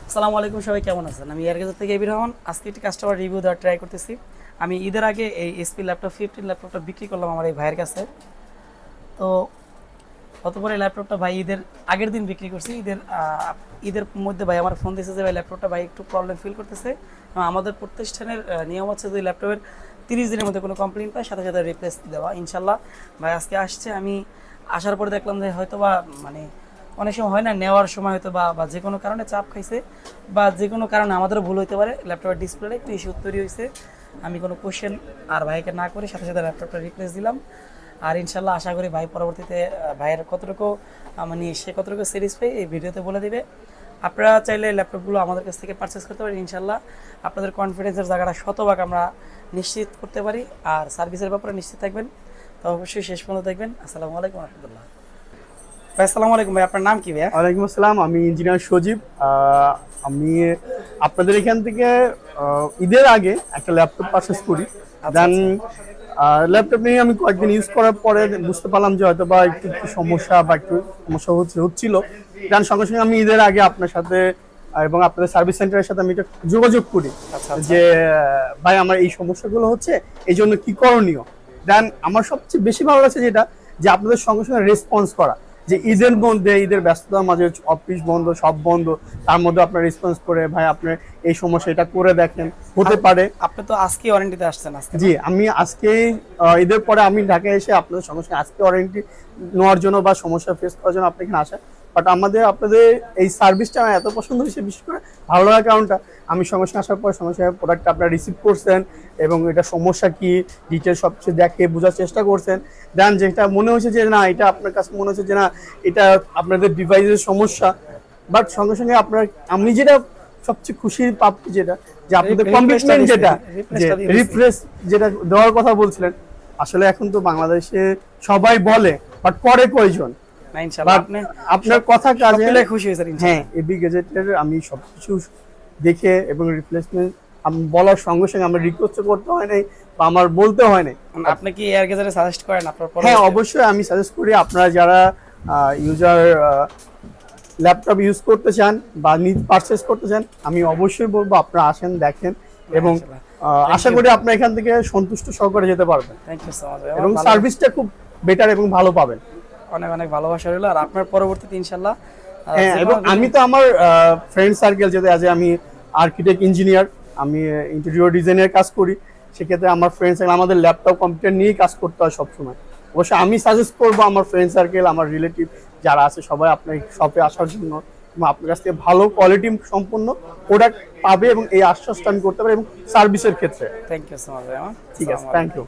আসসালামু আলাইকুম, সবাই কেমন আছেন? আমি এয়ারগেজার থেকে এবি রহমান। আজকে একটি কাস্টমার রিভিউ দেওয়ার ট্রাই করতেছি। আমি ঈদের আগে এই এসপি ল্যাপটপ 15 ল্যাপটপটা বিক্রি করলাম আমার এই ভাইয়ের কাছে। তো অতপর এই ল্যাপটপটা ভাই ঈদের আগের দিন বিক্রি করছি। ঈদের মধ্যে ভাই আমার ফোন দিয়েছে যে ভাই ল্যাপটপটা ভাই একটু প্রবলেম ফিল করতেছে, এবং আমাদের প্রতিষ্ঠানের নিয়ম হচ্ছে যে ল্যাপটপের 30 দিনের মধ্যে কোনো কমপ্লেন পায় সাথে সাথে রিপ্লেস দেওয়া। ইনশাল্লাহ ভাই আজকে আসছে। আমি আসার পরে দেখলাম যে হয়তো বা মানে অনেক সময় হয় না, নেওয়ার সময় হয়তো বা যে কোনো কারণে চাপ খাইছে, বা যে কোনো কারণে আমাদেরও ভুল হতে পারে, ল্যাপটপের ডিসপ্লেটা একটু ইস্যু তৈরি হয়েছে। আমি কোনো কোশ্চেন আর ভাইকে না করে সাথে সাথে ল্যাপটপটা রিপ্লেস দিলাম। আর ইনশাল্লাহ আশা করি ভাই পরবর্তীতে ভাইয়ের কতটুকু মানে সে কতটুকু স্যাটিসফাই এই ভিডিওতে বলে দিবে। আপনারা চাইলে ল্যাপটপগুলো আমাদের কাছ থেকে পারচেস করতে পারেন। ইনশাল্লাহ আপনাদের কনফিডেন্সের জায়গাটা শতভাগ আমরা নিশ্চিত করতে পারি। আর সার্ভিসের ব্যাপারে নিশ্চিত থাকবেন, তো অবশ্যই শেষ পর্যন্ত দেখবেন। আসসালামু আলাইকুম রহমতুল্লাহ। ভাই আসসালামু আলাইকুম। ভাই আপনার নাম কি? ভাইয়া ওয়ালাইকুম আসসালাম, আমি ইঞ্জিনিয়ার সজীব। আমি আপনাদের এখান থেকে ঈদের আগে একটা ল্যাপটপ পারচেস করি। দেন ল্যাপটপ নিয়ে আমি কয়েকদিন ইউজ করার পরে বুঝতে পারলাম যে হয়তো বা একটু সমস্যা হচ্ছিল। দেন সঙ্গে সঙ্গে আমি ঈদের আগে আপনার সাথে এবং আপনাদের সার্ভিস সেন্টারের সাথে আমি একটা যোগাযোগ করি যে ভাই আমার এই সমস্যাগুলো হচ্ছে, এই জন্য কি করণীয়। দেন আমার সবচেয়ে বেশি ভালো লাগছে যেটা, যে আপনাদের সঙ্গে সঙ্গে রেসপন্স করা, যে ঈদের মধ্যে ঈদের ব্যস্ততার মাঝে অফিস বন্ধ, সব বন্ধ, তার মধ্যে আপনার রেসপন্স করে ভাই আপনি এই সমস্যা এটা করে দেখেন, হতে পারে। আপনি তো আজকে ওয়ারেন্টিতে আসছেন আজকে? জি, আমি আজকে ঈদের পরে আমি ঢাকায় এসে আপনাদের সঙ্গে সঙ্গে আজকে ওয়ারেন্টি নেওয়ার জন্য বা সমস্যা ফেস করার জন্য আপনি এখানে আসা। বাট আপনাদের এই সার্ভিসটা আমার এত পছন্দ হয়েছে, বিশেষ করে ভালো লাগার কারণটা, আমি সঙ্গে সঙ্গে আসার পর সঙ্গে সঙ্গে প্রোডাক্টটা আপনারা রিসিভ করছেন এবং এটা সমস্যা কি ডিটেলস সব কিছু দেখে বোঝার চেষ্টা করছেন। দেন যেটা মনে হচ্ছে যে না, এটা আপনার কাছে মনে হচ্ছে যে না, এটা আপনাদের ডিভাইসের সমস্যা, বাট সঙ্গে সঙ্গে আপনার আমি যেটা সবচেয়ে খুশির প্রাপ্তি যেটা, যে আপনাদের কমিটমেন্ট যেটা, যে রিফ্রেশ যেটা দেওয়ার কথা বলছিলেন, আসলে এখন তো বাংলাদেশে সবাই বলে বাট করে কয়জন। আপনার কথা কাজে খুশি হয়েছে। হ্যাঁ, এবি গ্যাজেটের আমি সবকিছু দেখে এবং রিপ্লেসমেন্ট আমি বলার সঙ্গে সঙ্গে আমার রিকোয়েস্ট করতে হয় নাই বা আমার বলতে হয় নাই। আপনি কি এয়ার গেজারে সাজেস্ট করেন আপনার? হ্যাঁ, অবশ্যই আমি সাজেস্ট করি। আপনারা যারা ইউজার ল্যাপটপ ইউজ করতে চান বা পারচেস করতে চান, আমি অবশ্যই বলবো আপনারা আসেন, দেখেন, এবং আশা করি আপনারা এখান থেকে সন্তুষ্ট সহকারে যেতে পারবেন। Thank you so much. এবং সার্ভিসটা খুব বেটার এবং ভালো পাবেন। অনেক অনেক ভালোবাসা রইল। আর আপনার পরবর্তীতে ইনশাআল্লাহ হ্যাঁ, এবং আমি তো আমার ফ্রেন্ড সার্কেল, যেটা আজ আমি আর্কিটেক্ট ইঞ্জিনিয়ার, আমি ইন্টেরিয়র ডিজাইনের কাজ করি, সেক্ষেত্রে আমার ফ্রেন্ড সার্কেল আমাদের ল্যাপটপ কম্পিউটার নিয়েই কাজ করতে হয় সবসময়। অবশ্যই আমি সাজেস্ট করবো আমার ফ্রেন্ড সার্কেল, আমার রিলেটিভ যারা আছে সবাই আপনার শপে আসার জন্য, এবং আপনার কাছ থেকে ভালো কোয়ালিটি সম্পন্ন প্রোডাক্ট পাবে, এবং এই আশ্বাসটা আমি করতে পারি এবং সার্ভিসের ক্ষেত্রে। Thank you so much. ঠিক আছে, থ্যাংক ইউ।